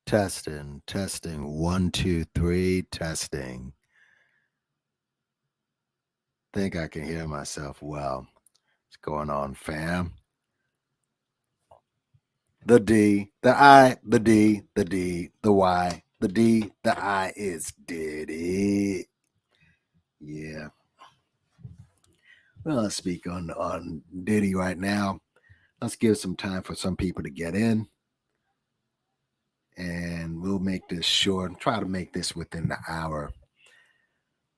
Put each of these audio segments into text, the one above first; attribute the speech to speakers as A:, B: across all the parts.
A: Testing. 1, 2, 3, testing. Think I can hear myself well. What's going on, fam? The D, the I, the D, the D, the Y, the D, the I is Diddy. Yeah. Well, let's speak on Diddy right now. Let's give some time for some people to get in. And we'll make this short. Try to make this within the hour.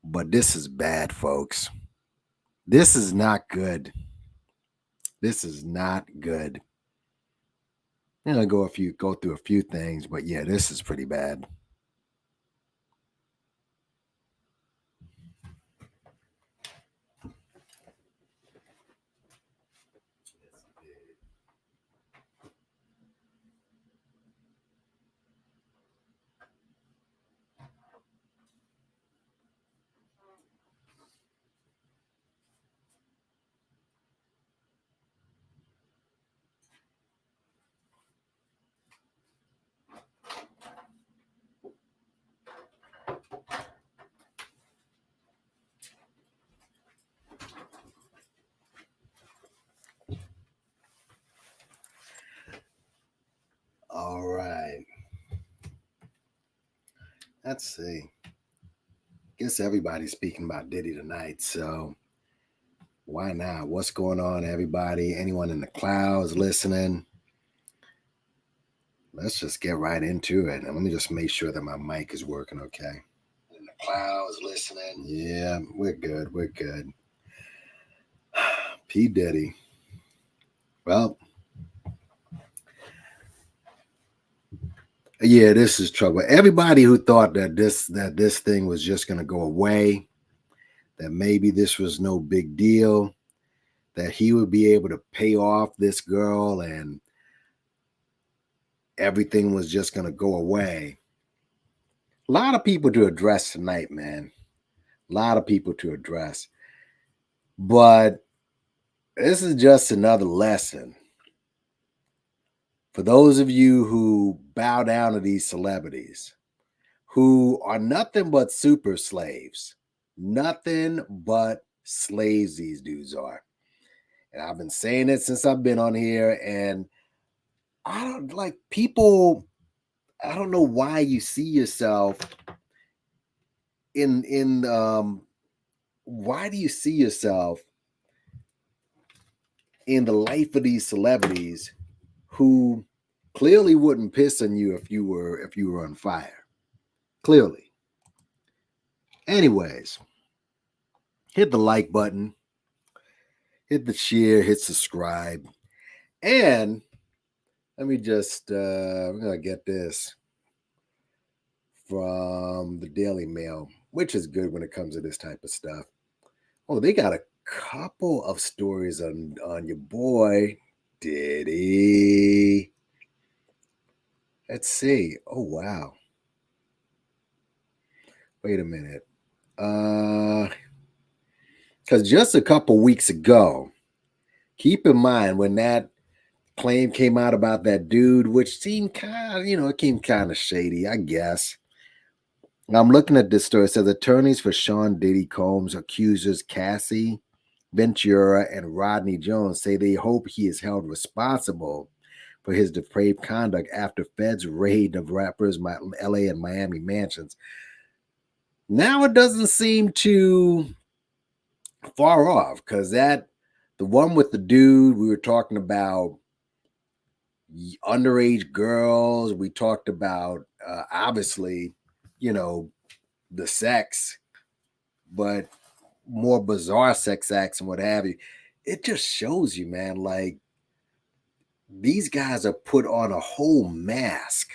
A: But this is bad, folks. This is not good. This is not good. Go through a few things, but yeah, this is pretty bad. All right. Let's see. Guess everybody's speaking about Diddy tonight, so why not? What's going on, everybody? Anyone in the clouds listening? Let's just get right into it. And let me just make sure that my mic is working okay. In the clouds listening. Yeah, we're good. We're good. P. Diddy. Well, yeah, this is trouble. Everybody who thought that this thing was just gonna go away, that maybe this was no big deal, that he would be able to pay off this girl and everything was just gonna go away. A lot of people to address tonight, man. A lot of people to address. But this is just another lesson for those of you who bow down to these celebrities, who are nothing but super slaves. Nothing but slaves these dudes are. And I've been saying it since I've been on here. And I don't like people, I don't know why you see yourself in why do you see yourself in the life of these celebrities who clearly wouldn't piss on you if you were on fire? Clearly. Anyways, hit the like button, hit the share, hit subscribe, and let me just I'm gonna get this from the Daily Mail, which is good when it comes to this type of stuff. Oh, they got a couple of stories on your boy Diddy. Let's see. Oh wow. Wait a minute. Because just a couple weeks ago, keep in mind when that claim came out about that dude, which seemed kind of, it came kind of shady, I guess. I'm looking at this story. It says attorneys for Sean Diddy Combs accusers Cassie Ventura and Rodney Jones say they hope he is held responsible for his depraved conduct after feds raid of rappers' LA and Miami mansions. Now it doesn't seem too far off, because the one with the dude, we were talking about underage girls. We talked about obviously, the sex, but more bizarre sex acts and what have you. It just shows you, man, like these guys are put on a whole mask,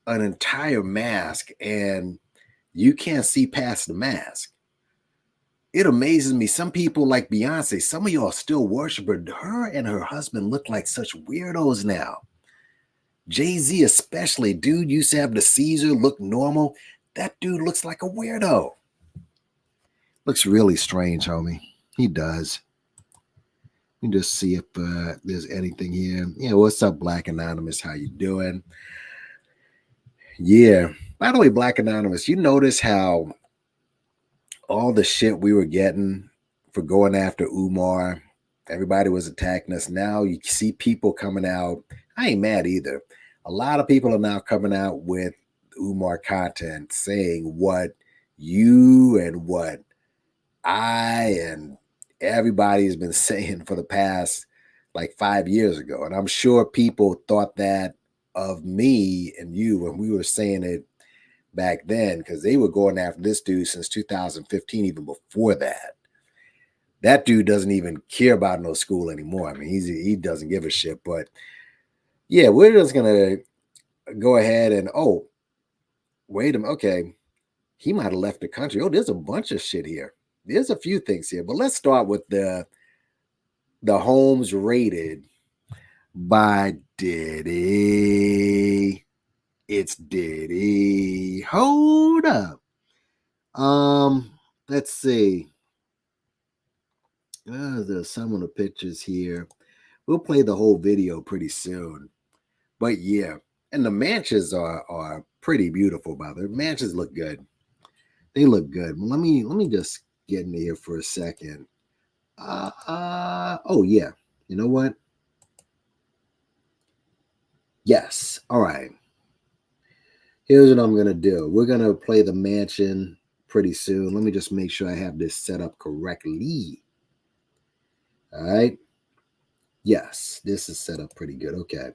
A: an entire mask, and you can't see past the mask. It amazes me. Some people like Beyonce, some of y'all still worship her. Her and her husband look like such weirdos now. Jay-Z especially, dude used to have the Caesar, look normal. That dude looks like a weirdo. Looks really strange, homie. He does. Let me just see if there's anything here. Yeah, what's up, Black Anonymous? How you doing? Yeah. By the way, Black Anonymous, you notice how all the shit we were getting for going after Umar, everybody was attacking us. Now you see people coming out. I ain't mad either. A lot of people are now coming out with Umar content saying what you and what I and everybody has been saying for the past like 5 years ago. And I'm sure people thought that of me and you when we were saying it back then, because they were going after this dude since 2015, even before that. That dude doesn't even care about no school anymore. I mean, he doesn't give a shit. But yeah, we're just gonna go ahead and wait a minute. Okay, he might have left the country. Oh, there's a bunch of shit here. There's a few things here, but let's start with the homes rated by Diddy. It's Diddy. Hold up. Let's see. There's some of the pictures here. We'll play the whole video pretty soon. But yeah, and the mansions are pretty beautiful. By the way, mansions look good. They look good. Let me just get in here for a second. Oh yeah. You know what? Yes. All right. Here's what I'm gonna do. We're gonna play the mansion pretty soon. Let me just make sure I have this set up correctly. All right. Yes, this is set up pretty good. Okay.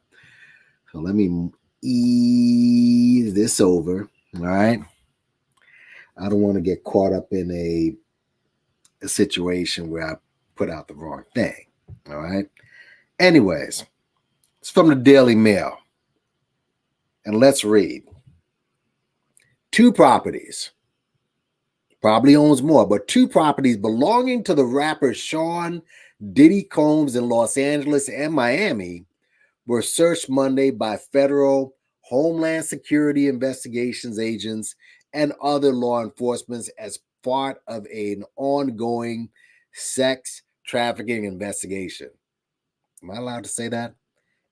A: So let me ease this over. All right. I don't want to get caught up in a situation where I put out the wrong thing. All right. Anyways, it's from the Daily Mail. And let's read. 2 properties, probably owns more, but 2 properties belonging to the rapper Sean Diddy Combs in Los Angeles and Miami were searched Monday by federal Homeland Security investigations agents and other law enforcement as part of an ongoing sex trafficking investigation. Am I allowed to say that?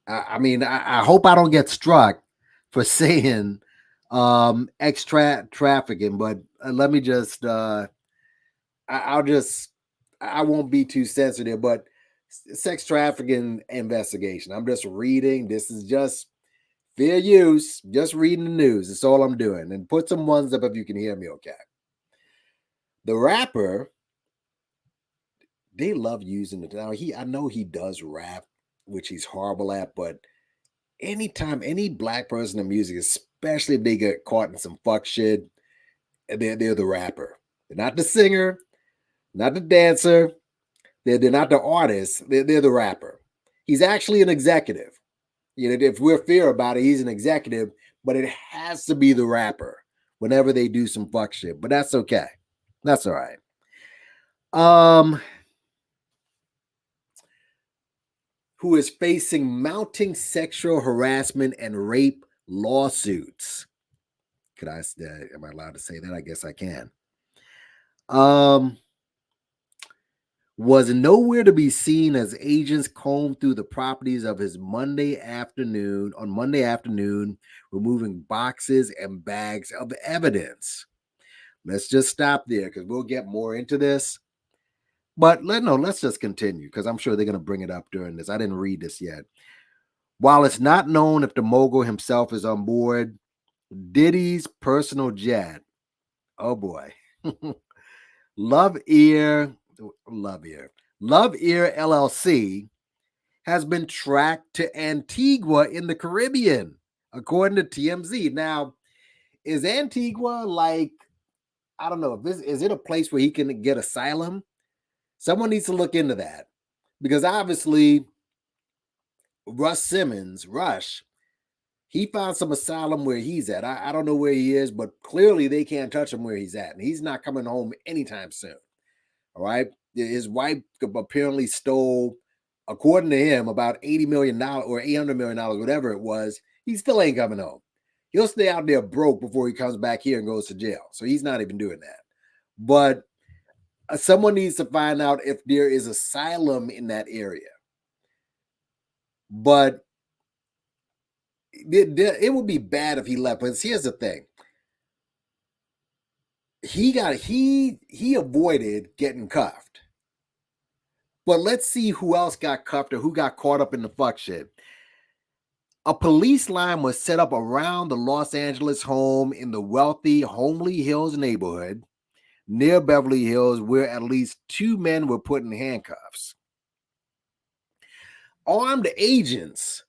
A: I mean, I hope I don't get struck for saying extra trafficking, but let me just I'll just I won't be too sensitive, but sex trafficking investigation. I'm just reading. This is just fair use. Just reading the news. That's all I'm doing. And put some ones up if you can hear me okay. The rapper, they love using it. Now I know he does rap, which he's horrible at, but anytime any black person in music, especially if they get caught in some fuck shit, they're the rapper. They're not the singer, not the dancer. They're not the artist. They're the rapper. He's actually an executive. You know, if we're fair about it, he's an executive, but it has to be the rapper whenever they do some fuck shit. But that's okay. That's all right. Who is facing mounting sexual harassment and rape lawsuits? Am I allowed to say that? I guess I can. Was nowhere to be seen as agents combed through the properties of his Monday afternoon, removing boxes and bags of evidence. Let's just stop there because we'll get more into this. But let's just continue because I'm sure they're going to bring it up during this. I didn't read this yet. While it's not known if the mogul himself is on board, Diddy's personal jet, oh boy, Love Ear LLC has been tracked to Antigua in the Caribbean, according to TMZ. Now, is Antigua like, I don't know, is it a place where he can get asylum? Someone needs to look into that because obviously Rush, he found some asylum where he's at. I don't know where he is, but clearly they can't touch him where he's at. And he's not coming home anytime soon. All right. His wife apparently stole, according to him, about $80 million or $800 million, whatever it was. He still ain't coming home. He'll stay out there broke before he comes back here and goes to jail. So he's not even doing that. But someone needs to find out if there is asylum in that area. But it would be bad if he left. But here's the thing: he avoided getting cuffed. But let's see who else got cuffed or who got caught up in the fuck shit. A police line was set up around the Los Angeles home in the wealthy Homely Hills neighborhood near Beverly Hills, where at least 2 men were put in handcuffs. Armed agents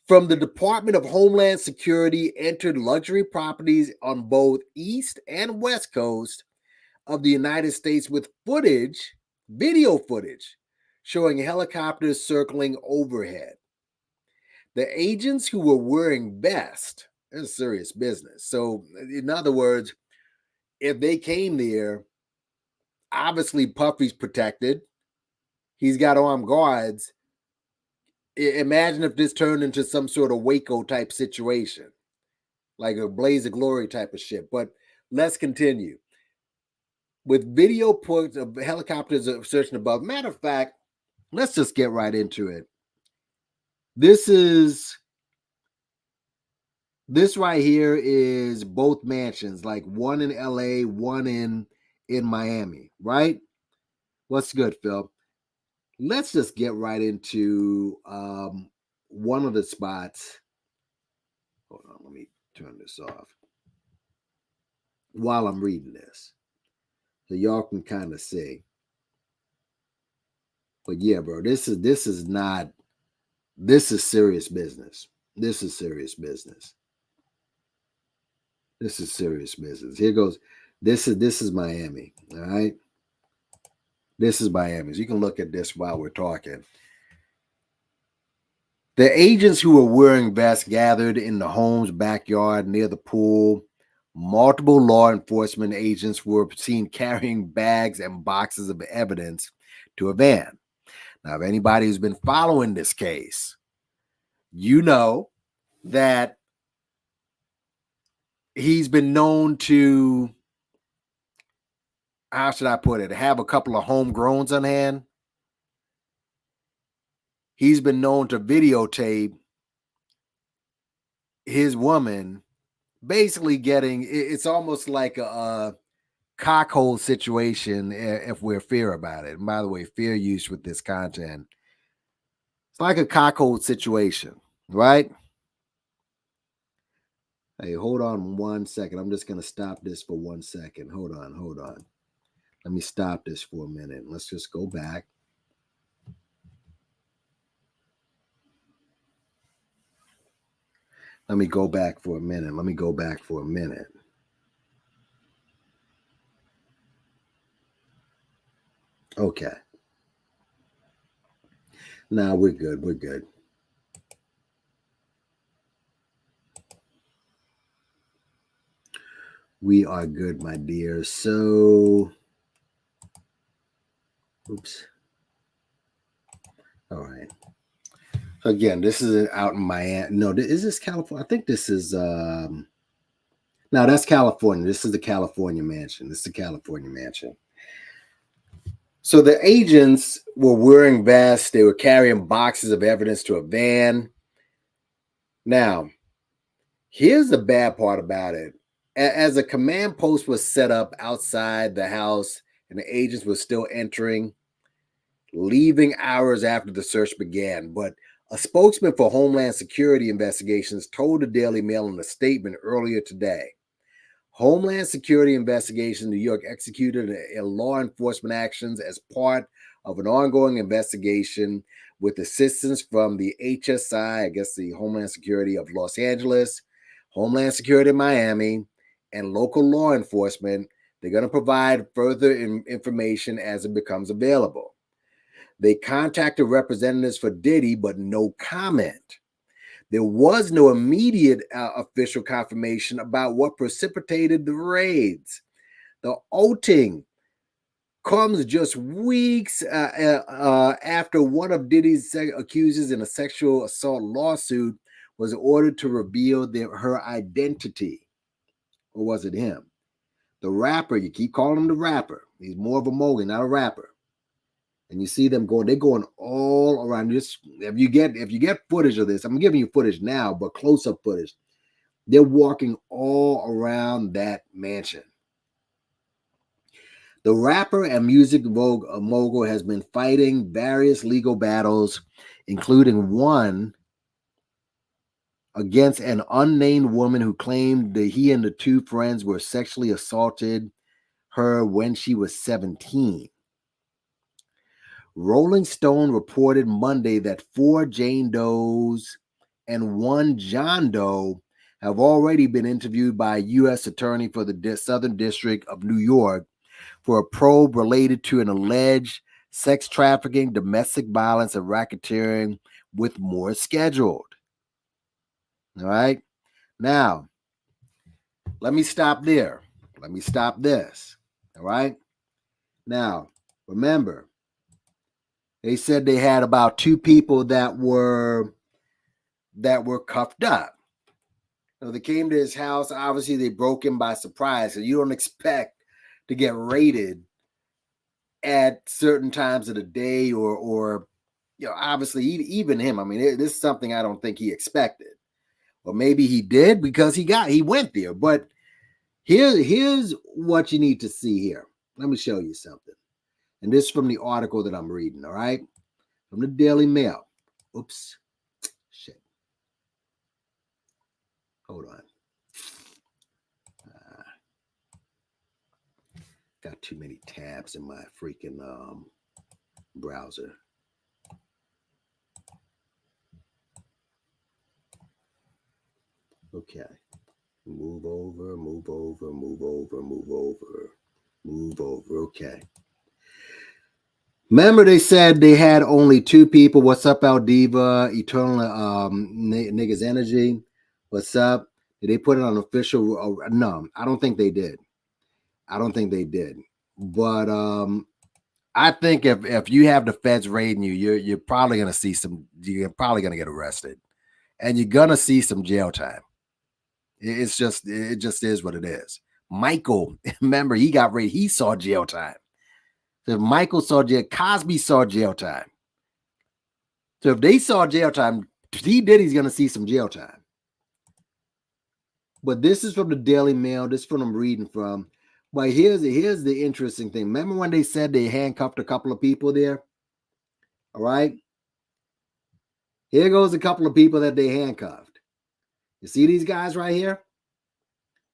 A: from the Department of Homeland Security entered luxury properties on both East and West Coast of the United States with video footage, showing helicopters circling overhead. The agents who were wearing vests, it's serious business. So, in other words, if they came there, obviously Puffy's protected. He's got armed guards. Imagine if this turned into some sort of Waco type situation, like a Blaze of Glory type of shit. But let's continue. With video points of helicopters searching above. Matter of fact, let's just get right into it. This right here is both mansions, like one in LA, one in Miami, right? What's good, Phil? Let's just get right into one of the spots. Hold on, let me turn this off while I'm reading this, so y'all can kind of see. But yeah, bro, this is serious business. This is serious business. This is serious business. Here goes. This is Miami. All right. This is Miami. So you can look at this while we're talking. The agents who were wearing vests gathered in the home's backyard near the pool. Multiple law enforcement agents were seen carrying bags and boxes of evidence to a van. Now, if anybody who's been following this case, you know that he's been known to, how should I put it, have a couple of homegrowns on hand. He's been known to videotape his woman basically getting, it's almost like a cockhole situation if we're fair about it. And by the way, fair use with this content. It's like a cockhole situation, right? Hey, hold on 1 second. I'm just going to stop this for 1 second. Hold on. Let me stop this for a minute. Let's just go back. Let me go back for a minute. Okay. Now we're good. We are good, my dear. So, oops. All right. Again, this is out in Miami. No, is this California? I think this is no, that's California. This is the California mansion. So the agents were wearing vests. They were carrying boxes of evidence to a van. Now, here's the bad part about it. As a command post was set up outside the house and the agents were still entering, leaving hours after the search began. But a spokesman for Homeland Security Investigations told the Daily Mail in a statement earlier today, Homeland Security Investigations New York executed a law enforcement actions as part of an ongoing investigation with assistance from the HSI, I guess the Homeland Security of Los Angeles, Homeland Security of Miami, and local law enforcement. They're going to provide further information as it becomes available. They contacted representatives for Diddy, but no comment. There was no immediate official confirmation about what precipitated the raids. The outing comes just weeks after one of Diddy's accusers in a sexual assault lawsuit was ordered to reveal her identity. Or was it him? The rapper, you keep calling him the rapper. He's more of a mogul, not a rapper. And you see them going, they're going all around. Just if you get footage of this, I'm giving you footage now, but close-up footage. They're walking all around that mansion. The rapper and music mogul has been fighting various legal battles, including one against an unnamed woman who claimed that he and the two friends were sexually assaulted her when she was 17. Rolling Stone reported Monday that 4 Jane Does and 1 John Doe have already been interviewed by a U.S. attorney for the Southern District of New York for a probe related to an alleged sex trafficking, domestic violence, and racketeering, with more scheduled. All right. Now, let me stop there. Let me stop this. All right. Now, remember, they said they had about 2 people that were cuffed up. So they came to his house. Obviously, they broke him by surprise. So you don't expect to get raided at certain times of the day, or obviously even him. I mean, this is something I don't think he expected. Or maybe he did because he went there. But here's what you need to see here. Let me show you something. And this is from the article that I'm reading, all right? From the Daily Mail. Oops. Shit. Hold on. Got too many tabs in my freaking browser. Okay. Move over. Okay. Remember, they said they had only 2 people. What's up, Aldiva? Eternal Niggas Energy. What's up? Did they put it on official? No, I don't think they did. But I think if you have the feds raiding you, you're probably gonna see you're probably gonna get arrested, and you're gonna see some jail time. It just is what it is. Michael, remember, he got raided. He saw jail time. So if Michael saw jail, Cosby saw jail time. So if they saw jail time, T. Diddy's gonna see some jail time. But this is from the Daily Mail. This is what I'm reading from. But here's the interesting thing. Remember when they said they handcuffed a couple of people there? All right. Here goes a couple of people that they handcuffed. You see these guys right here?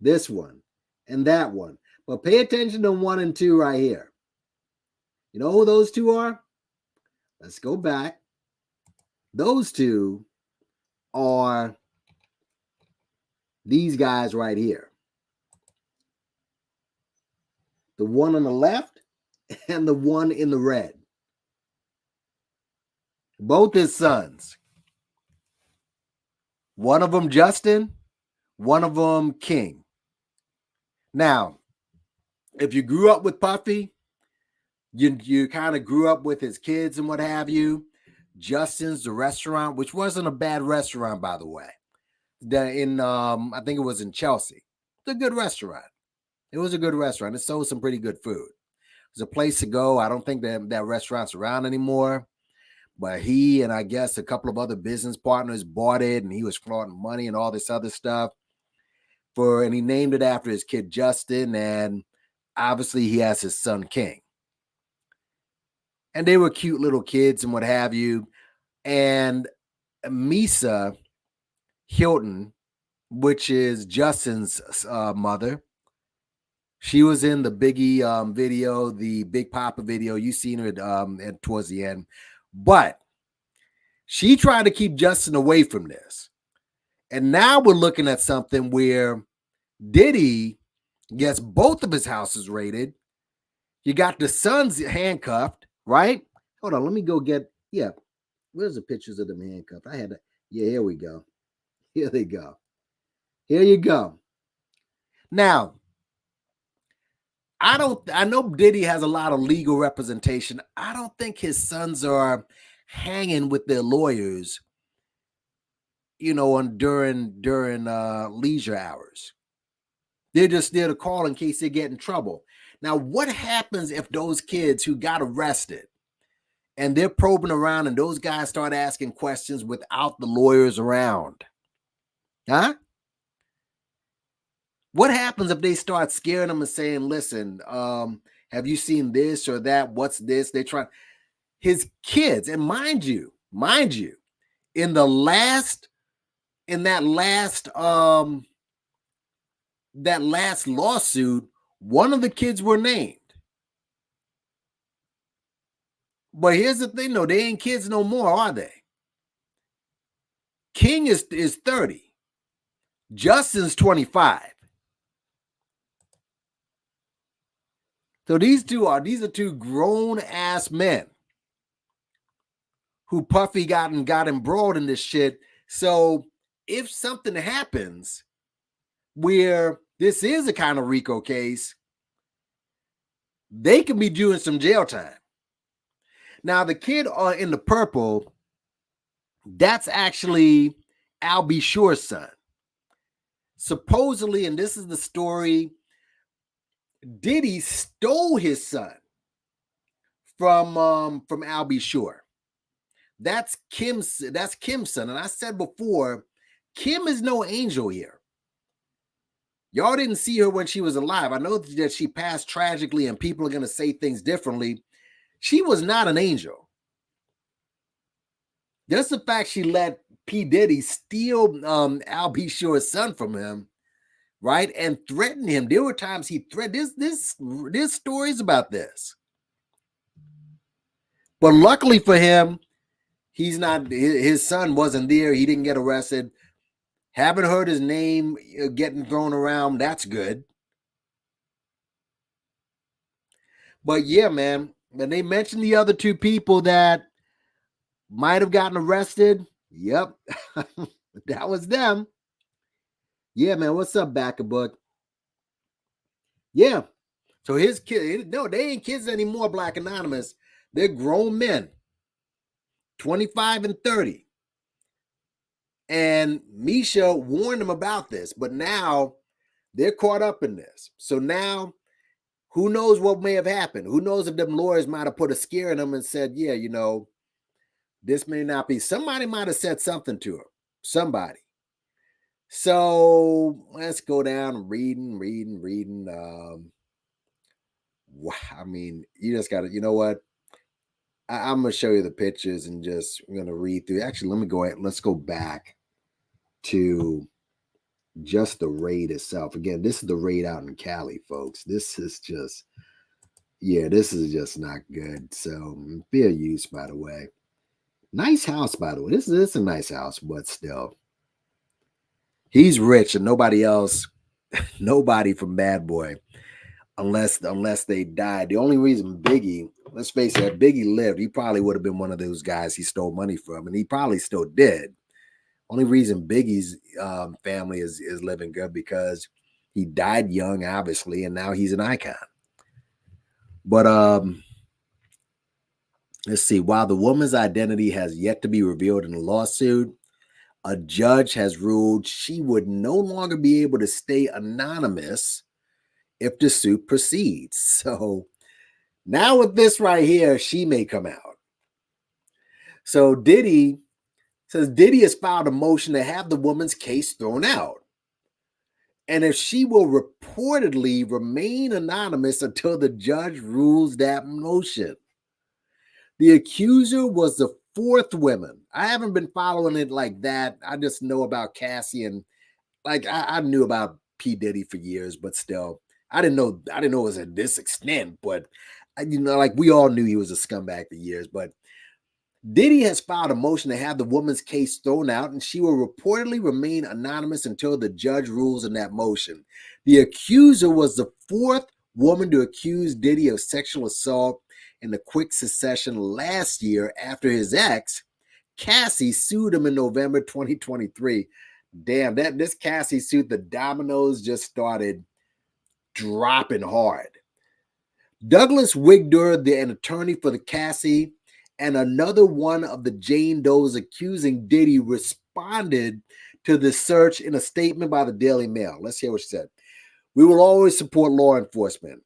A: This one and that one. But pay attention to 1 and 2 right here. You know who those 2 are? Let's go back. Those 2 are these guys right here. The one on the left and the one in the red. Both his sons. One of them Justin, one of them King. Now, if you grew up with Puffy, you kind of grew up with his kids and what have you. Justin's the restaurant, which wasn't a bad restaurant, by the way. I think it was in Chelsea. It's a good restaurant. It was a good restaurant. It sold some pretty good food. It was a place to go. I don't think that restaurant's around anymore. But he and I guess a couple of other business partners bought it, and he was flaunting money and all this other stuff. And he named it after his kid Justin, and obviously he has his son King. And they were cute little kids and what have you. And Misa Hilton, which is Justin's mother, she was in the Biggie video, the Big Papa video. You seen her towards the end. But she tried to keep Justin away from this. And now we're looking at something where Diddy gets both of his houses raided. You got the sons handcuffed, right? Hold on, let me go get, where's the pictures of them handcuffed? I had to, here we go. Here they go. Here you go. Now, I know Diddy has a lot of legal representation. I don't think his sons are hanging with their lawyers, during leisure hours. They're just there to call in case they get in trouble. Now, what happens if those kids who got arrested, And they're probing around, and those guys start asking questions without the lawyers around. Huh? What happens if they start scaring them and saying, listen, have you seen this or that? What's this? They try his kids, and mind you, in that last lawsuit, one of the kids were named. But here's the thing, though, they ain't kids no more, are they? King is 30. Justin's 25. So these are two grown ass men who Puffy got embroiled in this shit. So if something happens where this is a kind of RICO case, they can be doing some jail time. Now, the kid in the purple, that's actually Al B. Sure's son. Supposedly, and this is the story, Diddy stole his son from Al B. Sure. That's Kim's son. And I said before, Kim is no angel here. Y'all didn't see her when she was alive. I know that she passed tragically and people are going to say things differently. She was not an angel. Just the fact she let P. Diddy steal Al B. Sure's son from him, right, and threaten him. There were times he threatened. There's stories about this. But luckily for him, he's not. His son wasn't there. He didn't get arrested. Haven't heard his name getting thrown around. That's good. But yeah, man, when they mentioned the other two people that might have gotten arrested, yep, that was them. Yeah, man, what's up, Backabook? Yeah, so his kid, no, they ain't kids anymore, Black Anonymous. They're grown men, 25 and 30. And Misha warned them about this, but now they're caught up in this. So now, who knows what may have happened? Who knows if them lawyers might have put a scare in them and said, yeah, this may not be. Somebody might have said something to her. Somebody. So let's go down reading. I mean, you just got to, you know what? I'm going to show you the pictures and just, I'm going to read through. Actually, let's go back to just the raid itself. Again, this is the raid out in Cali, folks. This is just not good. So fair use, by the way. Nice house, by the way. This is a nice house, but still. He's rich and nobody else, nobody from Bad Boy, unless they died. The only reason Biggie, let's face it, if Biggie lived, he probably would have been one of those guys he stole money from, and he probably still did. Only reason Biggie's family is living good because he died young, obviously, and now he's an icon. But let's see. While the woman's identity has yet to be revealed in the lawsuit, a judge has ruled she would no longer be able to stay anonymous if the suit proceeds. So now with this right here, she may come out. So Diddy has filed a motion to have the woman's case thrown out. And if she will reportedly remain anonymous until the judge rules that motion. The accuser was the fourth woman. I haven't been following it like that. I just know about Cassie and like I knew about P. Diddy for years, but still, I didn't know it was at this extent. But like we all knew he was a scumbag for years. But Diddy has filed a motion to have the woman's case thrown out, and she will reportedly remain anonymous until the judge rules on that motion. The accuser was the fourth woman to accuse Diddy of sexual assault in the quick succession last year after his ex, Cassie, sued him in November 2023. Damn, this Cassie suit, the dominoes just started dropping hard. Douglas Wigdur, an attorney for the Cassie, and another one of the Jane Does accusing Diddy responded to the search in a statement by the Daily Mail. Let's hear what she said. We will always support law enforcement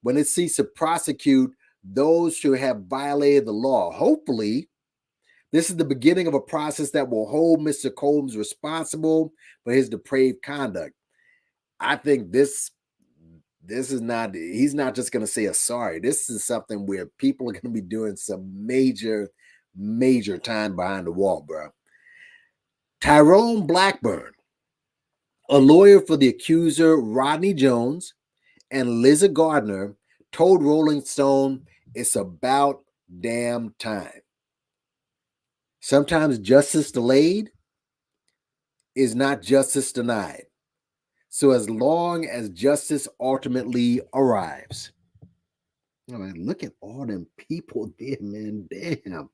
A: when it seeks to prosecute those who have violated the law. Hopefully, this is the beginning of a process that will hold Mr. Combs responsible for his depraved conduct. I think this is not, he's not just going to say a sorry. This is something where people are going to be doing some major time behind the wall, bro. Tyrone Blackburn, a lawyer for the accuser Rodney Jones, and Lizzie Gardner told Rolling Stone, it's about damn time. Sometimes justice delayed is not justice denied. So as long as justice ultimately arrives. I mean, look at all them people there, man. Damn.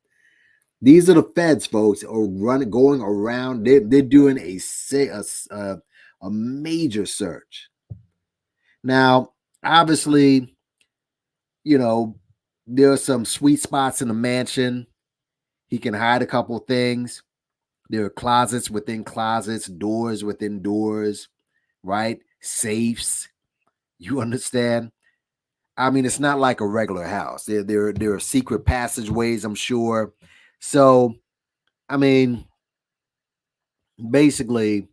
A: These are the feds, folks, are going around. They're doing a major search. Now, obviously, there are some sweet spots in the mansion. He can hide a couple things. There are closets within closets, doors within doors, right? Safes. You understand? I mean, it's not like a regular house. There are secret passageways, I'm sure. So, I mean, basically,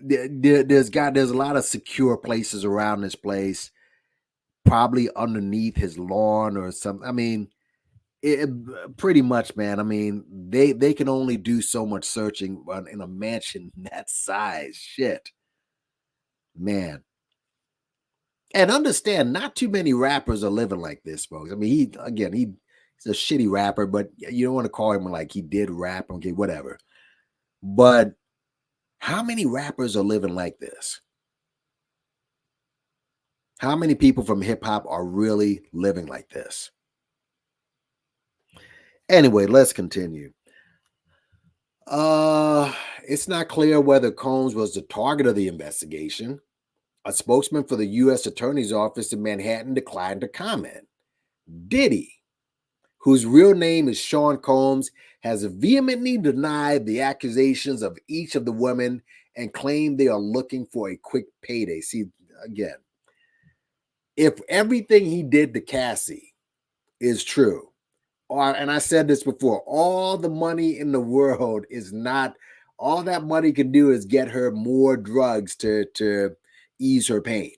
A: there's a lot of secure places around this place, probably underneath his lawn or something. I mean, pretty much, man. I mean, they can only do so much searching in a mansion that size. Shit, man. And understand, not too many rappers are living like this, folks. I mean, he's a shitty rapper, but you don't want to call him like he did rap. Okay, whatever. But how many rappers are living like this? How many people from hip hop are really living like this? Anyway, let's continue. It's not clear whether Combs was the target of the investigation. A spokesman for the U.S. Attorney's Office in Manhattan declined to comment. Diddy, whose real name is Sean Combs, has vehemently denied the accusations of each of the women and claimed they are looking for a quick payday. See, again, if everything he did to Cassie is true, and I said this before, all the money in the world is not, all that money can do is get her more drugs to ease her pain.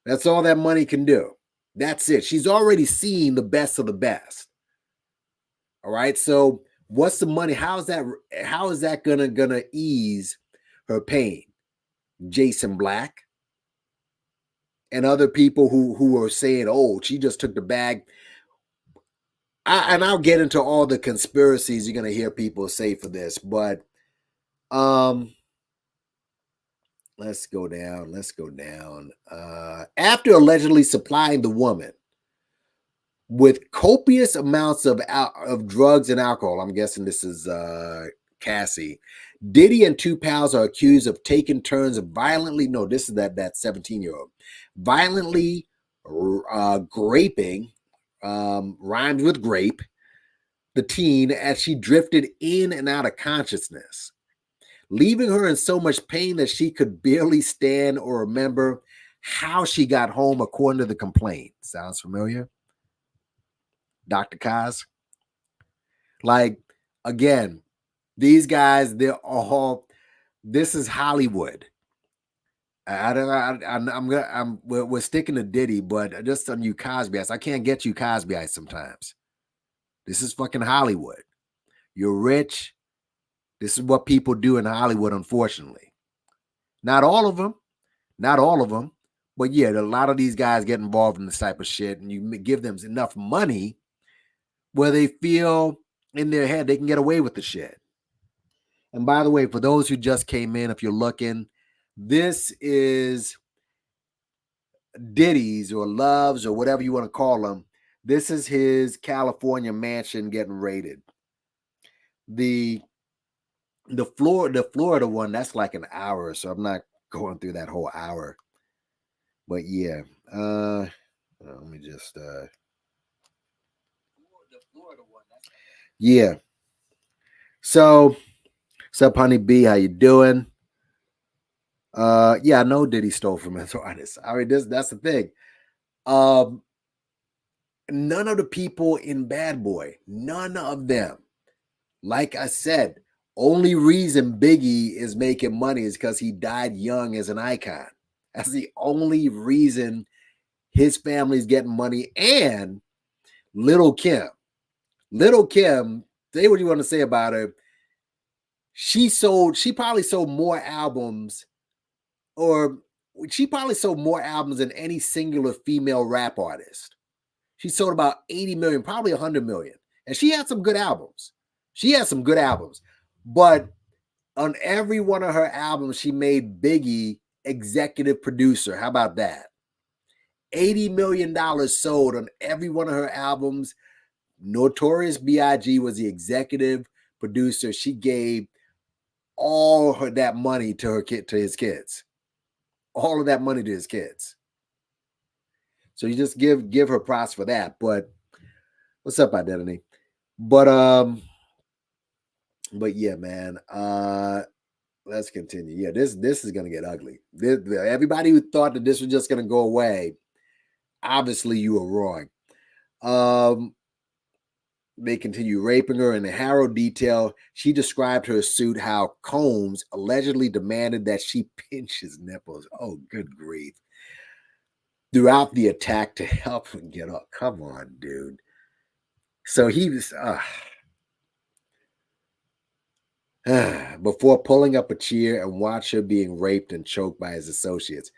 A: That's all that money can do. That's it. She's already seen the best of the best. All right. So what's the money? How is that gonna ease her pain? Jason Black and other people who are saying, oh, she just took the bag. And I'll get into all the conspiracies you're gonna hear people say for this, but let's go down. After allegedly supplying the woman with copious amounts of drugs and alcohol, I'm guessing this is Cassie, Diddy and two pals are accused of taking turns of violently, no, this is that 17-year-old, violently graping, rhymes with grape, the teen as she drifted in and out of consciousness, leaving her in so much pain that she could barely stand or remember how she got home, according to the complaint. Sounds familiar? Dr. Kaz? Like, again, these guys, this is Hollywood. We're sticking to Diddy, but just on you Cosby's, I can't get you Cosby's sometimes. This is fucking Hollywood. You're rich. This is what people do in Hollywood, unfortunately. Not all of them, but yeah, a lot of these guys get involved in this type of shit, and you give them enough money where they feel in their head they can get away with the shit. And by the way, for those who just came in, if you're looking, this is Diddy's or Love's or whatever you want to call them. This is his California mansion getting raided. The Florida one, that's like an hour, so I'm not going through that whole hour. But yeah, let me just the Florida one. Yeah. So, what's up, Honey B? How you doing? Yeah, I know Diddy stole from his artists. I mean, that's the thing. none of the people in Bad Boy, none of them. Like I said, only reason Biggie is making money is because he died young as an icon. That's the only reason his family's getting money. And Little Kim. Little Kim, say what you want to say about her. She probably sold more albums, or she probably sold more albums than any singular female rap artist. She sold about 80 million, probably 100 million. And she had some good albums. But on every one of her albums, she made Biggie executive producer. How about that? $80 million sold on every one of her albums. Notorious B.I.G. was the executive producer. She gave all that money to his kids. All of that money to his kids. So you just give her props for that. But what's up, Identity? But yeah, man. Let's continue. Yeah, this is gonna get ugly. Everybody who thought that this was just gonna go away, obviously you were wrong. They continue raping her. In a harrow detail, she described her suit how Combs allegedly demanded that she pinch his nipples. Oh, good grief. Throughout the attack to help him get up. Come on, dude. So he was before pulling up a chair and watch her being raped and choked by his associates.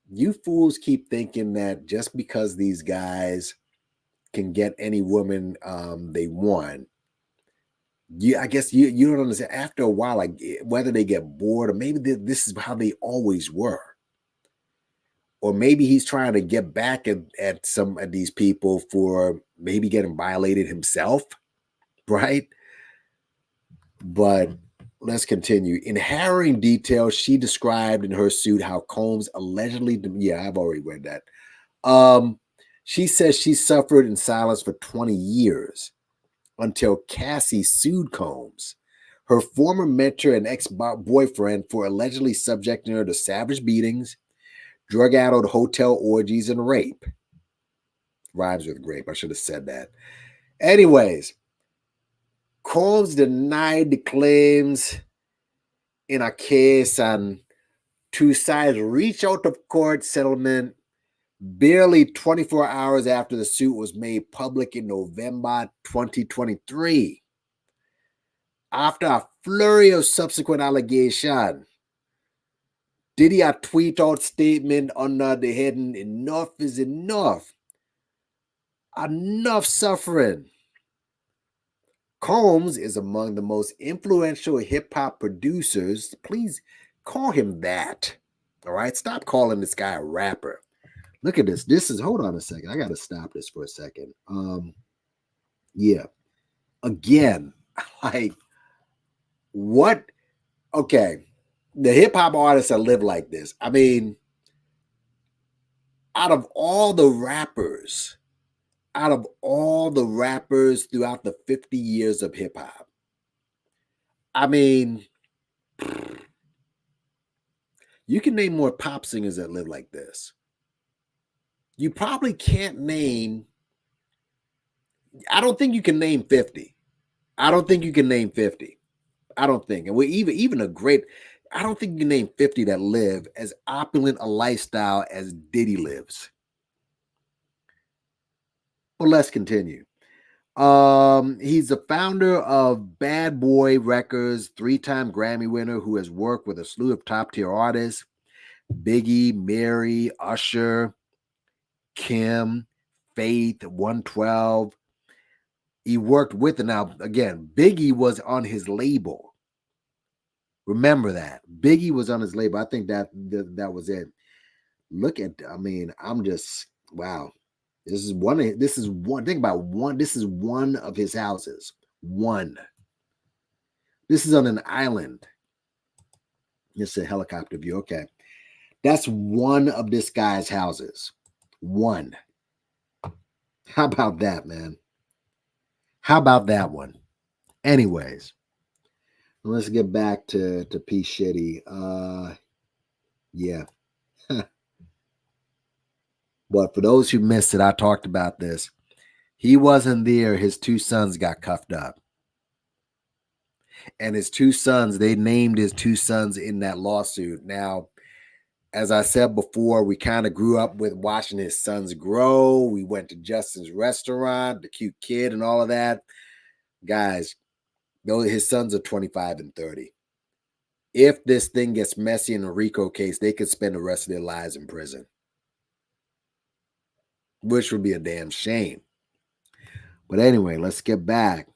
A: You fools keep thinking that just because these guys can get any woman they want, I guess you don't understand. After a while, like whether they get bored or maybe this is how they always were. Or maybe he's trying to get back at some of these people for maybe getting violated himself, right? But let's continue. In harrowing detail, she described in her suit how Combs allegedly, yeah, I've already read that. She says she suffered in silence for 20 years until Cassie sued Combs, her former mentor and ex-boyfriend, for allegedly subjecting her to savage beatings, drug-addled hotel orgies, and rape. Rhymes with grape. I should have said that. Anyways, Combs denied the claims in a case, and two sides reached out of court settlement barely 24 hours after the suit was made public in November 2023. After a flurry of subsequent allegations, Diddy a tweet out statement under the heading, "Enough is enough. Enough suffering." Combs is among the most influential hip-hop producers. Please call him that. All right? Stop calling this guy a rapper. Look at this. Hold on a second. I got to stop this for a second. Yeah. Again, like, what? Okay. The hip-hop artists that live like this. I mean, out of all the rappers throughout the 50 years of hip-hop, I mean, you can name more pop singers that live like this. You probably can't name, I don't think you can name 50. I don't think you can name 50. I don't think. And we're even a great, I don't think you can name 50 that live as opulent a lifestyle as Diddy lives. But let's continue. He's the founder of Bad Boy Records, 3-time Grammy winner who has worked with a slew of top-tier artists: Biggie, Mary, Usher, Kim, Faith, 112. He worked with, and now again, Biggie was on his label. Remember that. Biggie was on his label. I think that was it. Look at, I mean, I'm just, wow. This is one, think about one. This is one of his houses. One. This is on an island. It's a helicopter view. Okay. That's one of this guy's houses. One. How about that, man? How about that one? Anyways, let's get back to P. Shitty. Yeah. But for those who missed it, I talked about this. He wasn't there. His two sons got cuffed up. And his two sons, they named his two sons in that lawsuit. Now, as I said before, we kind of grew up with watching his sons grow. We went to Justin's restaurant, the cute kid, and all of that. Guys, his sons are 25 and 30. If this thing gets messy in a RICO case, they could spend the rest of their lives in prison, which would be a damn shame. But anyway, let's get back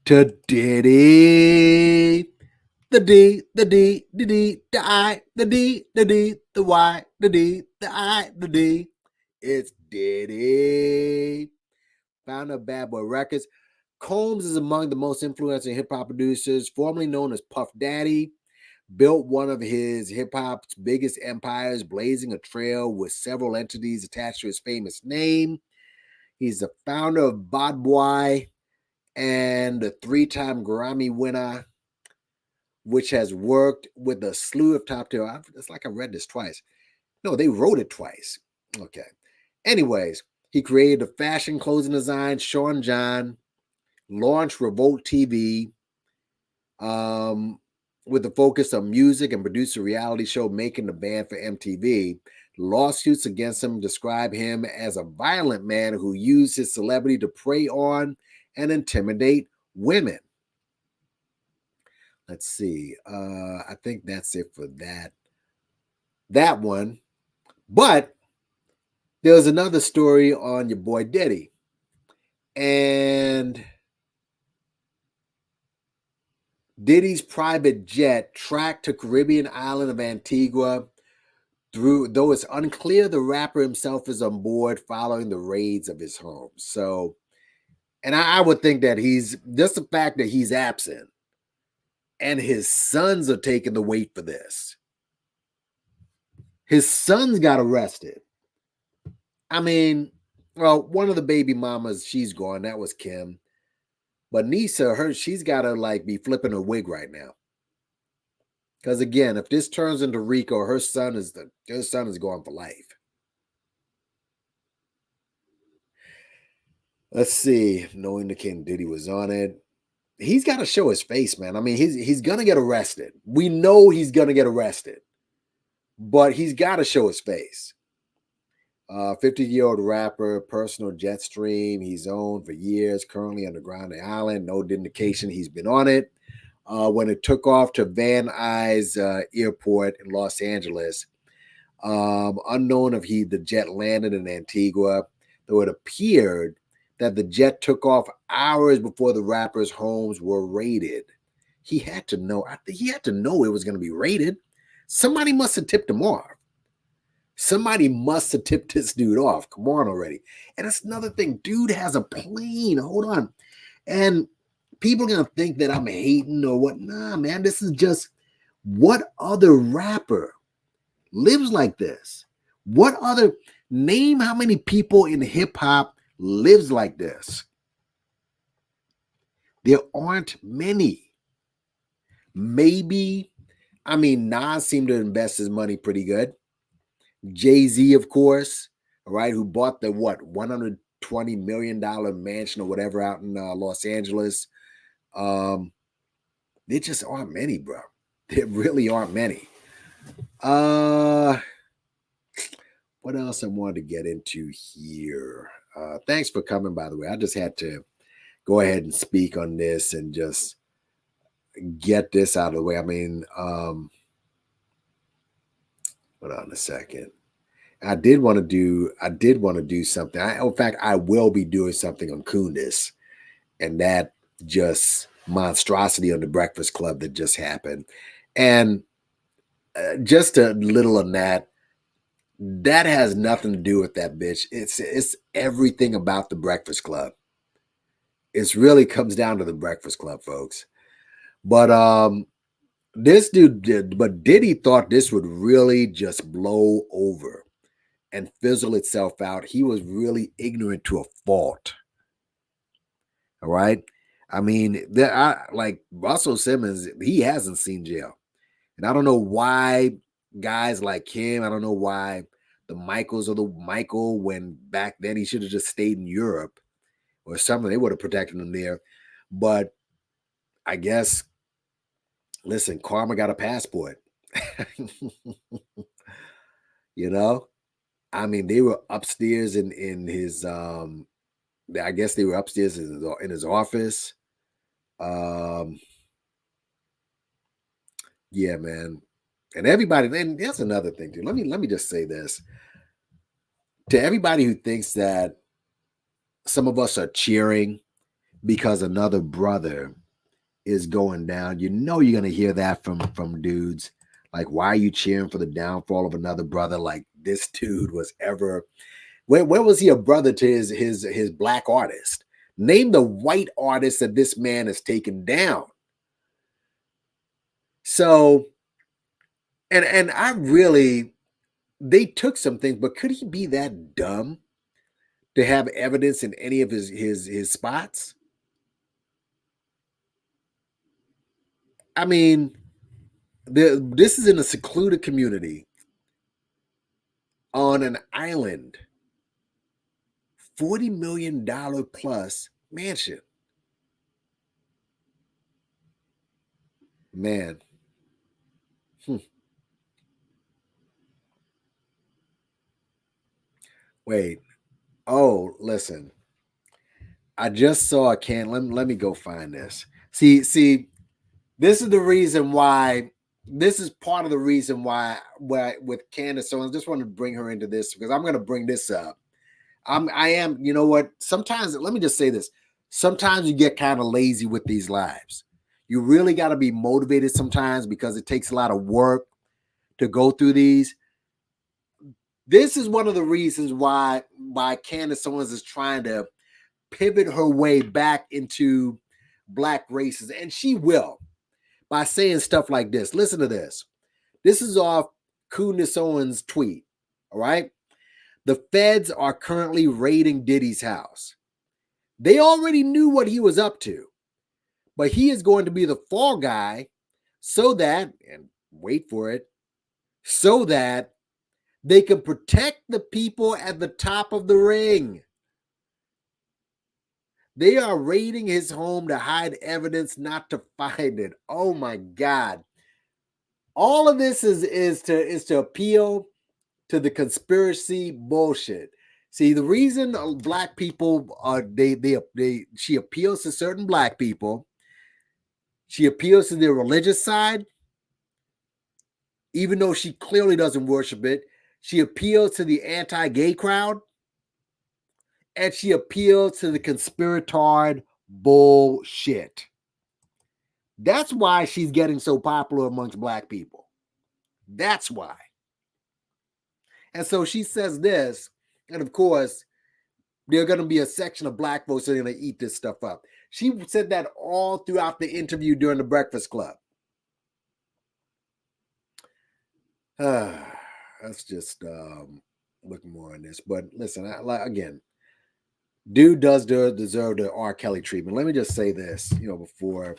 A: to Diddy. The D, the D, the D, the I, the D, the D, the Y, the D, the I, the D. It's Diddy. Founder of Bad Boy Records. Combs is among the most influential hip hop producers, formerly known as Puff Daddy. Built one of his hip hop's biggest empires, blazing a trail with several entities attached to his famous name. He's the founder of Bad Boy and the three-time Grammy winner, which has worked with a slew of top tier. It's like I read this twice. No, they wrote it twice. Okay. Anyways, he created the fashion clothing design, Sean John, launched Revolt TV, with the focus on music, and produced a reality show, Making the Band, for MTV. Lawsuits against him describe him as a violent man who used his celebrity to prey on and intimidate women. Let's see. I think that's it for that one. But there's another story on your boy Diddy. And Diddy's private jet tracked to Caribbean island of Antigua, though it's unclear the rapper himself is on board following the raids of his home. So, and I would think that he's just the fact that he's absent and his sons are taking the weight for this. His sons got arrested. I mean, well, one of the baby mamas, she's gone. That was Kim. But Nisa, she's got to like be flipping her wig right now. Because again, if this turns into Rico, her son is going for life. Let's see. Knowing the King Diddy was on it. He's got to show his face, man. I mean, he's gonna get arrested. We know he's gonna get arrested, but he's got to show his face. 50-year-old rapper, personal jet stream he's owned for years, currently underground the island. No indication he's been on it. When it took off to Van Nuys Airport in Los Angeles, unknown if the jet landed in Antigua, though it appeared that the jet took off hours before the rapper's homes were raided. He had to know. He had to know it was going to be raided. Somebody must have tipped him off. Somebody must have tipped this dude off. Come on already. And that's another thing. Dude has a plane. Hold on. And people are going to think that I'm hating or what. Nah, man. This is just, what other rapper lives like this? Name how many people in hip hop lives like this? There aren't many. Maybe, Nas seemed to invest his money pretty good. Jay-Z, of course, right, who bought the $120 million mansion or whatever out in Los Angeles. There just aren't many, bro. There really aren't many. What else I wanted to get into here? Thanks for coming, by the way. I just had to go ahead and speak on this and just get this out of the way. Hold on a second. I did want to do something. In fact, I will be doing something on Kundis, and that just monstrosity on the Breakfast Club that just happened. And just a little on that has nothing to do with that bitch. It's everything about the Breakfast Club. It really comes down to the Breakfast Club, folks. But Diddy thought this would really just blow over and fizzle itself out. He was really ignorant to a fault. All right. Like Russell Simmons, he hasn't seen jail. And I don't know why guys like him, I don't know why the Michaels or the Michael, when back then he should have just stayed in Europe or something. They would have protected him there. But I guess, listen, karma got a passport. You know? I mean, they were upstairs in his I guess they were upstairs in his office. Yeah, man. And everybody, then that's another thing, too. Let me just say this. To everybody who thinks that some of us are cheering because another brother is going down, you know you're gonna hear that from dudes. Like, why are you cheering for the downfall of another brother? Like this dude was ever where was he a brother to his black artist? Name the white artist that this man has taken down. So, and I really, they took some things, but could he be that dumb to have evidence in any of his spots? I mean, this is in a secluded community on an island, $40 million plus mansion. Man. Wait. Oh, listen. I just saw a can. Let me go find this. See, this is the reason why. This is part of the reason why with Candace. So I just want to bring her into this because I'm going to bring this up. I am. You know what? Sometimes, let me just say this. Sometimes you get kind of lazy with these lives. You really got to be motivated sometimes because it takes a lot of work to go through these. This is one of the reasons why Candace Owens is trying to pivot her way back into black races, and she will by saying stuff like this. Listen to this. This is off Candace Owens' tweet. All right. The feds are currently raiding Diddy's house. They already knew what he was up to, but he is going to be the fall guy so that, and wait for it, so that they can protect the people at the top of the ring. They are raiding his home to hide evidence, not to find it. Oh my God. All of this is to appeal to the conspiracy bullshit. See, the reason black people are she appeals to certain black people. She appeals to their religious side, even though she clearly doesn't worship it. She appeals to the anti-gay crowd, and she appeals to the conspiratard bullshit. That's why she's getting so popular amongst black people. That's why. And so she says this, and of course, there's going to be a section of black folks that are going to eat this stuff up. She said that all throughout the interview during the Breakfast Club. Let's just look more on this. But listen, again, dude does deserve the R. Kelly treatment. Let me just say this, before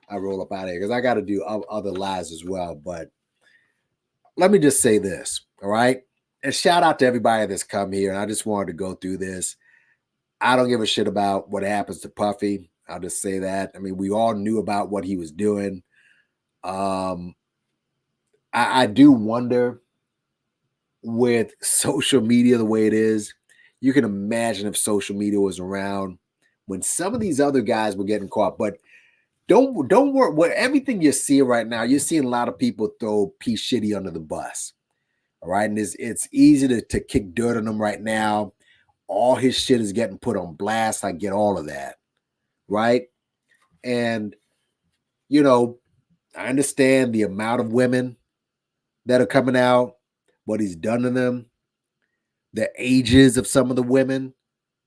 A: I roll up out of here, because I got to do other lives as well. But let me just say this, all right? And shout out to everybody that's come here. And I just wanted to go through this. I don't give a shit about what happens to Puffy. I'll just say that. I mean, we all knew about what he was doing. I do wonder with social media the way it is, you can imagine if social media was around when some of these other guys were getting caught. But don't worry. What everything you're seeing right now, you're seeing a lot of people throw P. Shitty under the bus. All right. And it's easy to kick dirt on him right now. All his shit is getting put on blast. I get all of that. Right. And, I understand the amount of women that are coming out, what he's done to them, the ages of some of the women.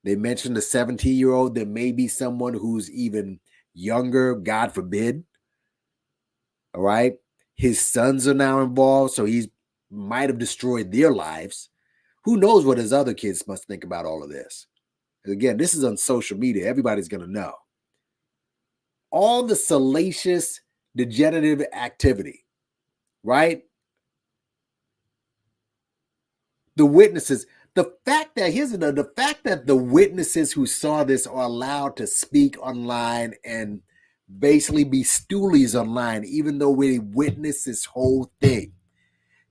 A: They mentioned the 17-year-old. There may be someone who's even younger, God forbid. All right. His sons are now involved, so he might have destroyed their lives. Who knows what his other kids must think about all of this? Again, this is on social media. Everybody's going to know. All the salacious, degenerative activity, right? the witnesses, the fact that the fact that the witnesses who saw this are allowed to speak online and basically be stoolies online, even though we witnessed this whole thing.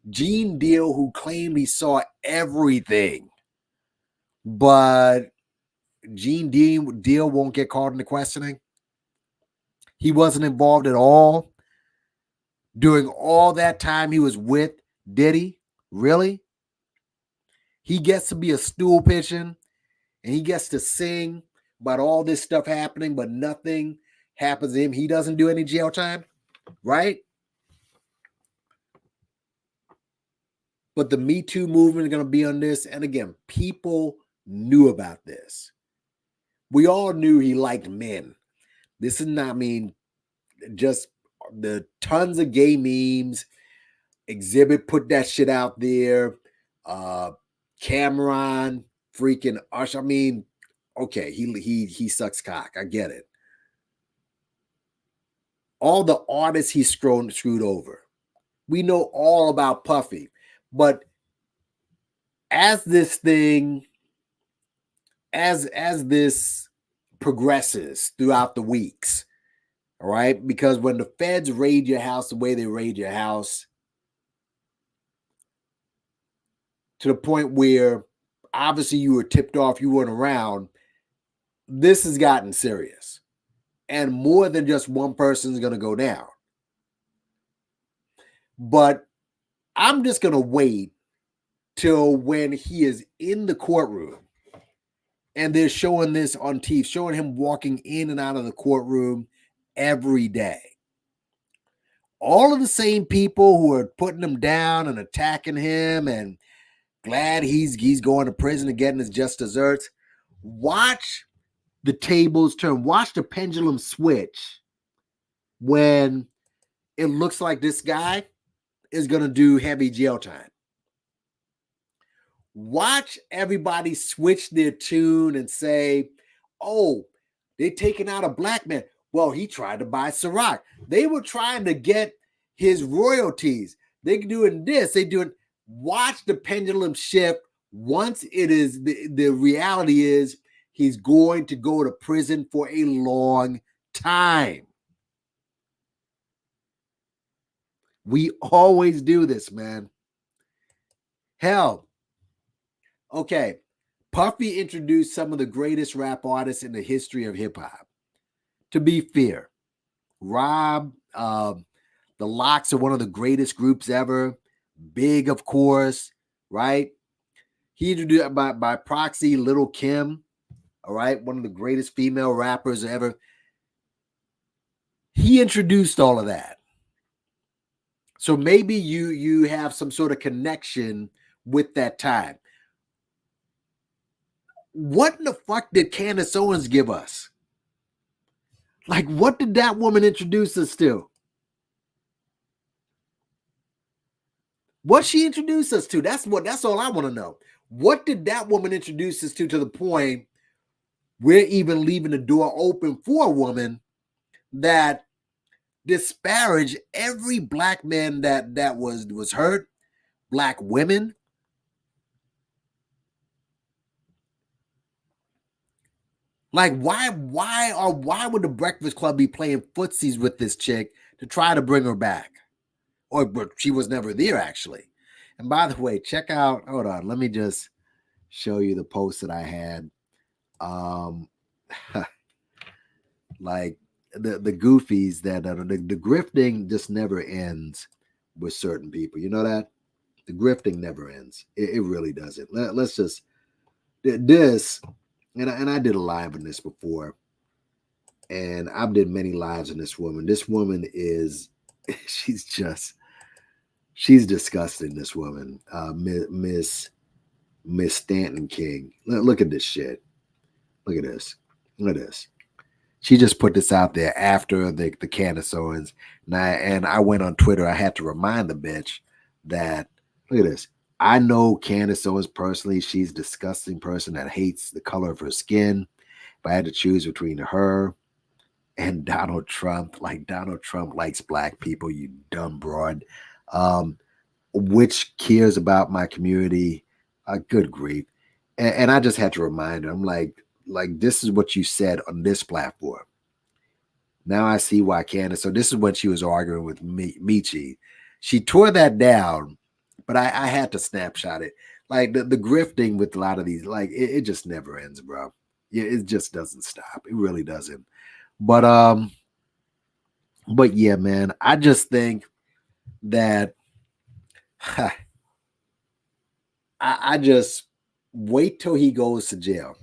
A: Gene Deal, who claimed he saw everything, but Gene Deal won't get called into questioning. He wasn't involved at all during all that time he was with Diddy. Really? He gets to be a stool pigeon and he gets to sing about all this stuff happening, but nothing happens to him. He doesn't do any jail time, right? But the Me Too movement is going to be on this. And again, people knew about this. We all knew he liked men. This is not, I mean, just the tons of gay memes. Exhibit put that shit out there. Cameron, freaking Usher. I mean, okay, he sucks cock. I get it. All the artists he's screwed over. We know all about Puffy. But as this thing, as this progresses throughout the weeks, all right, because when the feds raid your house the way they raid your house, to the point where obviously you were tipped off, you weren't around, this has gotten serious. And more than just one person is going to go down. But I'm just going to wait till when he is in the courtroom and they're showing this on TV, showing him walking in and out of the courtroom every day. All of the same people who are putting him down and attacking him and glad he's going to prison and getting his just desserts. Watch the tables turn. Watch the pendulum switch when it looks like this guy is going to do heavy jail time. Watch everybody switch their tune and say, oh, they're taking out a black man. Well, he tried to buy Ciroc. They were trying to get his royalties. They're doing this. They're doing. Watch the pendulum shift. Once it is, the reality is he's going to go to prison for a long time. We always do this, man. Hell, okay. Puffy introduced some of the greatest rap artists in the history of hip hop. To be fair, Rob, the Locks are one of the greatest groups ever. Big, of course, right? He introduced by proxy Little Kim, all right, one of the greatest female rappers ever. He introduced all of that. So maybe you have some sort of connection with that time. What in the fuck did Candace Owens give us? Like, what did that woman introduce us to? What she introduced us to? That's all I want to know. What did that woman introduce us to the point we're even leaving the door open for a woman that disparage every black man that was hurt, black women? Like, why would the Breakfast Club be playing footsies with this chick to try to bring her back? But she was never there, actually. And by the way, check out, hold on, let me just show you the post that I had. Like the goofies that the grifting just never ends with certain people. You know that? The grifting never ends. It really doesn't. Let's just this, and I did a live on this before, and I've did many lives on this woman. This woman is, she's disgusting. This woman, Miss Stanton King. Look at this shit. Look at this. Look at this. She just put this out there after the Candace Owens. And I went on Twitter. I had to remind the bitch that, look at this. I know Candace Owens personally. She's a disgusting person that hates the color of her skin. If I had to choose between her and Donald Trump, like Donald Trump likes black people, you dumb broad. Which cares about my community? Good grief. And I just had to remind her, I'm like, this is what you said on this platform. Now I see why Candace. So this is when she was arguing with Michi. She tore that down, but I had to snapshot it. Like the grifting with a lot of these, like it just never ends, bro. Yeah, it just doesn't stop. It really doesn't. But but yeah, man, I just think that I just wait till he goes to jail.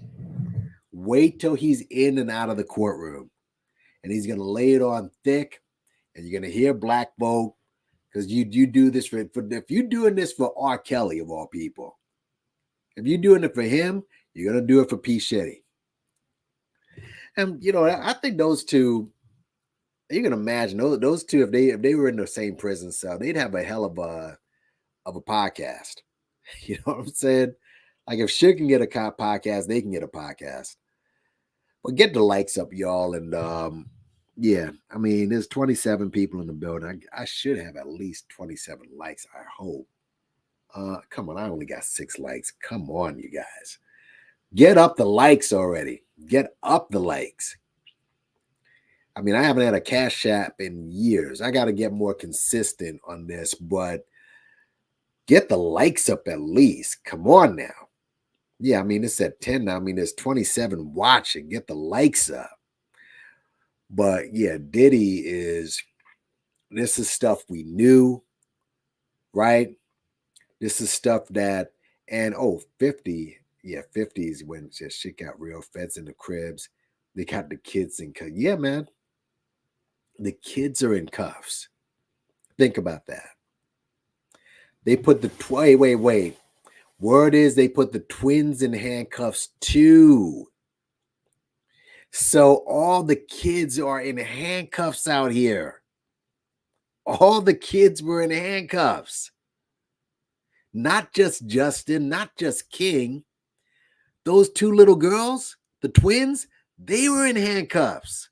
A: Wait till he's in and out of the courtroom, and he's gonna lay it on thick, and you're gonna hear black vote because you do this for if you're doing this for R. Kelly of all people, if you're doing it for him, you're gonna do it for P. Shitty. And I think those two, you can imagine those two if they were in the same prison cell, they'd have a hell of a podcast. You know what I'm saying? Like if shit can get a podcast, they can get a podcast. But get the likes up, y'all, and yeah, I mean, there's 27 people in the building. I should have at least 27 likes. I hope. Come on, I only got 6 likes. Come on, you guys, get up the likes already. Get up the likes. I mean, I haven't had a cash app in years. I got to get more consistent on this, but get the likes up at least. Come on now. Yeah, I mean, it's at 10 now. I mean, there's 27 watching. Get the likes up. But yeah, Diddy this is stuff we knew, right? This is stuff that, and 50, yeah, 50s when shit got real. Feds in the cribs. They got the kids in cuffs. Yeah, man. The kids are in cuffs. Think about that. They put the, wait. Word is they put the twins in handcuffs too. So all the kids are in handcuffs out here. All the kids were in handcuffs. Not just Justin, not just King. Those 2 little girls, the twins, they were in handcuffs.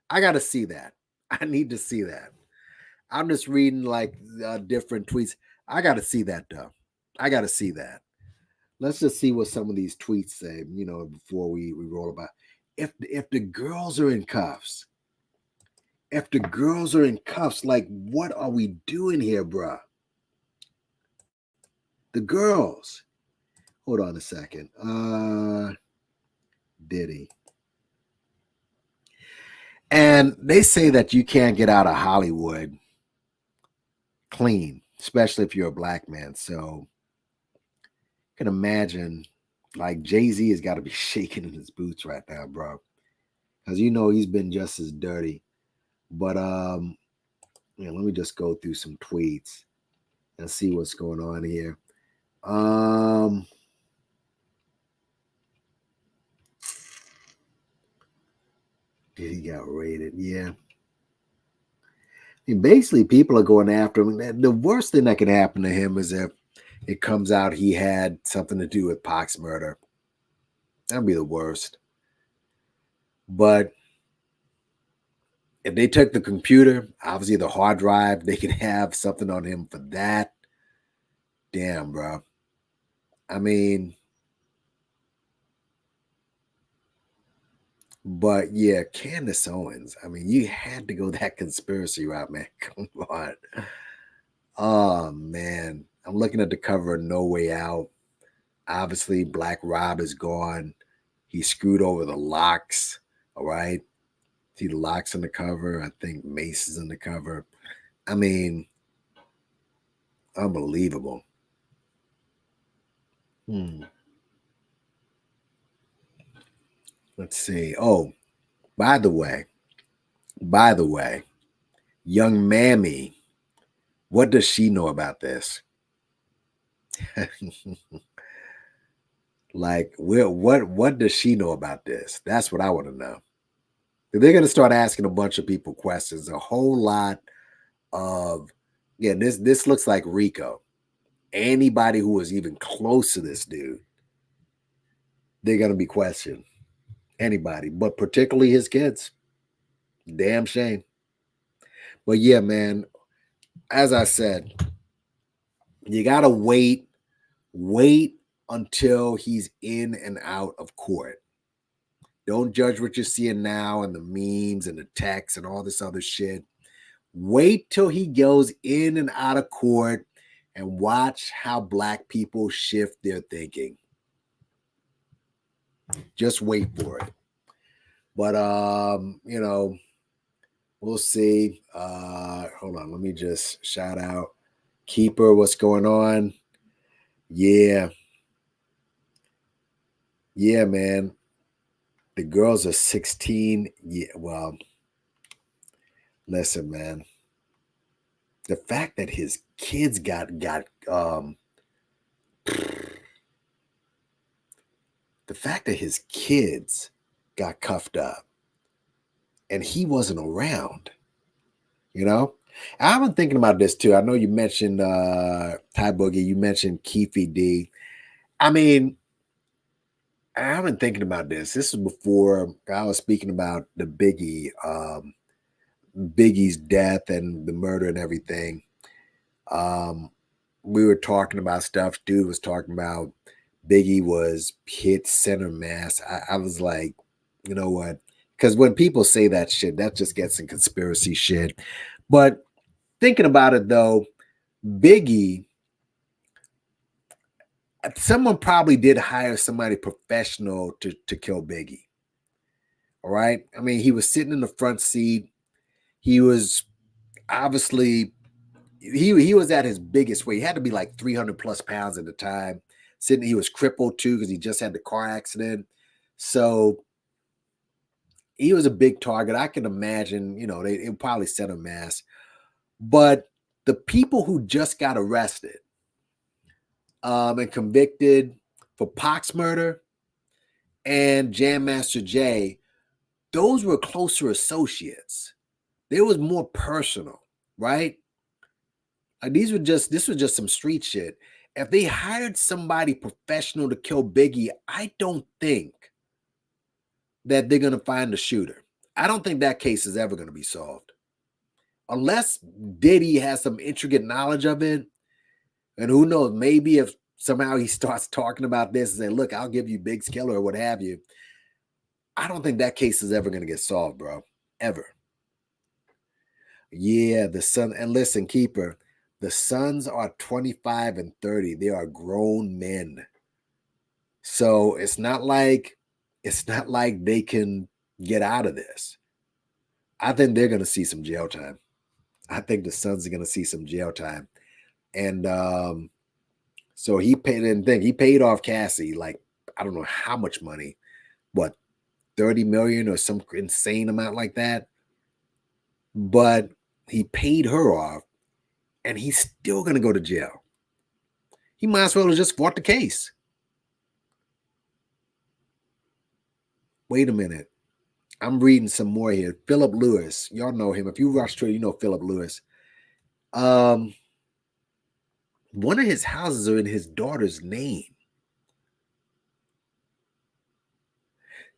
A: I got to see that. I need to see that. I'm just reading like different tweets. I got to see that though. I got to see that. Let's just see what some of these tweets say, before we roll about. If the girls are in cuffs, like what are we doing here, bruh? The girls. Hold on a second. Diddy. And they say that you can't get out of Hollywood clean, especially if you're a black man. So you can imagine, like Jay-Z has got to be shaking in his boots right now, bro. Because he's been just as dirty. But let me just go through some tweets and see what's going on here. Diddy got raided, yeah. I mean, basically, people are going after him. The worst thing that could happen to him is if it comes out he had something to do with Pac's murder. That'd be the worst. But if they took the computer, obviously the hard drive, they could have something on him for that. Damn, bro. I mean, but yeah, Candace Owens. I mean, you had to go that conspiracy route, man. Come on. Oh, man. I'm looking at the cover of No Way Out. Obviously, Black Rob is gone. He screwed over the locks. All right. See the locks on the cover. I think Mace is on the cover. I mean, unbelievable. Let's see. Oh, by the way, young Mammy, what does she know about this? Like, what does she know about this? That's what I want to know. They're going to start asking a bunch of people questions. A whole lot of, yeah. This looks like Rico. Anybody who was even close to this dude, they're going to be questioned. Anybody, but particularly his kids. Damn shame. But yeah, man, as I said, you got to wait until he's in and out of court. Don't judge what you're seeing now and the memes and the texts and all this other shit. Wait till he goes in and out of court and watch how black people shift their thinking. Just wait for it. But we'll see. Hold on, let me just shout out Keeper. What's going on? Yeah, man. The girls are 16. Yeah, well, listen, man. The fact that his kids got the fact that his kids got cuffed up and he wasn't around, I've been thinking about this too. I know you mentioned Ty Boogie, you mentioned Keefe D. I mean, I've been thinking about this. This is before I was speaking about the Biggie's death and the murder and everything. We were talking about stuff. Dude was talking about Biggie was hit center mass. I was like, you know what? Because when people say that shit, that just gets in conspiracy shit. But thinking about it though, Biggie, someone probably did hire somebody professional to kill Biggie. All right. I mean, he was sitting in the front seat. He was obviously he was at his biggest weight. He had to be like 300 plus pounds at the time. Sitting, he was crippled too because he just had the car accident. So he was a big target. I can imagine, they probably set a mass. But the people who just got arrested and convicted for Pac's murder and Jam Master Jay, those were closer associates. There was more personal, right? Like this was just some street shit. If they hired somebody professional to kill Biggie, I don't think that they're going to find the shooter. I don't think that case is ever going to be solved. Unless Diddy has some intricate knowledge of it. And who knows, maybe if somehow he starts talking about this and say, look, I'll give you Big's killer or what have you. I don't think that case is ever going to get solved, bro. Ever. Yeah, the son, and listen, Keeper, the sons are 25 and 30. They are grown men. So it's not like they can get out of this. I think they're going to see some jail time. I think the sons are going to see some jail time. And so he paid off Cassie, like, I don't know how much money, what, 30 million or some insane amount like that. But he paid her off and he's still going to go to jail. He might as well have just fought the case. Wait a minute. I'm reading some more here. Philip Lewis. Y'all know him. If you rush Twitter, you know Philip Lewis. One of his houses are in his daughter's name.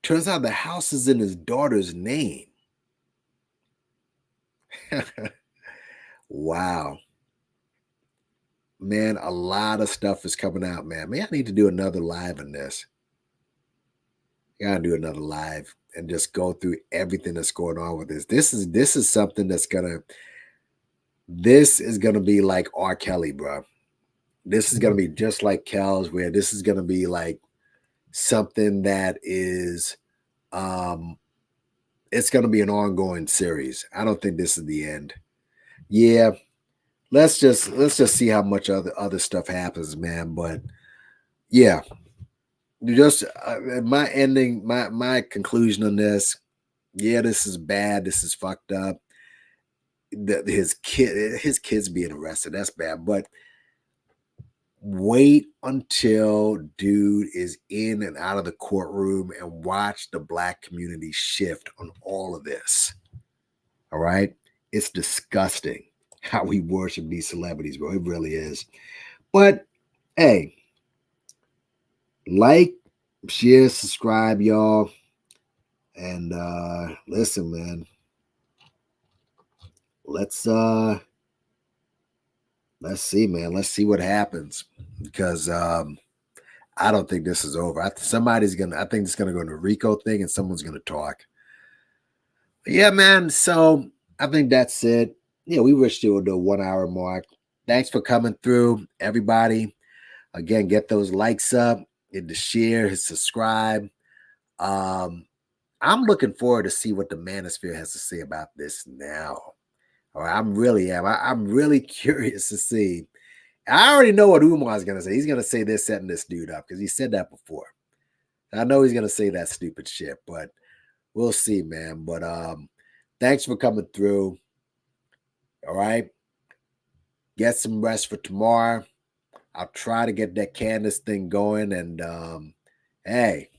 A: Turns out the house is in his daughter's name. Wow. Man, a lot of stuff is coming out, man. Maybe I need to do another live on this. I gotta do another live and just go through everything that's going on with this. This is something this is gonna be like R. Kelly, bro. This is gonna be just like Kel's, where this is gonna be like something that is it's gonna be an ongoing series. I don't think this is the end. Yeah, let's just see how much other stuff happens, man. But yeah, just my conclusion on this. Yeah, this is bad. This is fucked up. His kids being arrested, that's bad. But wait until dude is in and out of the courtroom and watch the black community shift on all of this. All right, it's disgusting how we worship these celebrities, bro. It really is. But hey, like, share, subscribe, y'all. And listen, man. Let's see, man. Let's see what happens. Because I don't think this is over. Somebody's gonna. I think it's gonna go to a Rico thing, and someone's gonna talk. Yeah, man. So I think that's it. Yeah, we wish to the 1 hour mark. Thanks for coming through, everybody. Again, get those likes up, hit the share, hit subscribe. I'm looking forward to see what the manosphere has to say about this now. All right, I'm really am. I'm really curious to see. I already know what Umar's gonna say. He's gonna say they're setting this dude up because he said that before. I know he's gonna say that stupid shit, but we'll see, man. But thanks for coming through. All right. Get some rest for tomorrow. I'll try to get that Candace thing going. And hey,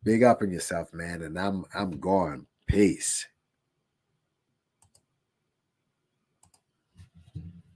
A: big up on yourself, man. And I'm gone. Peace.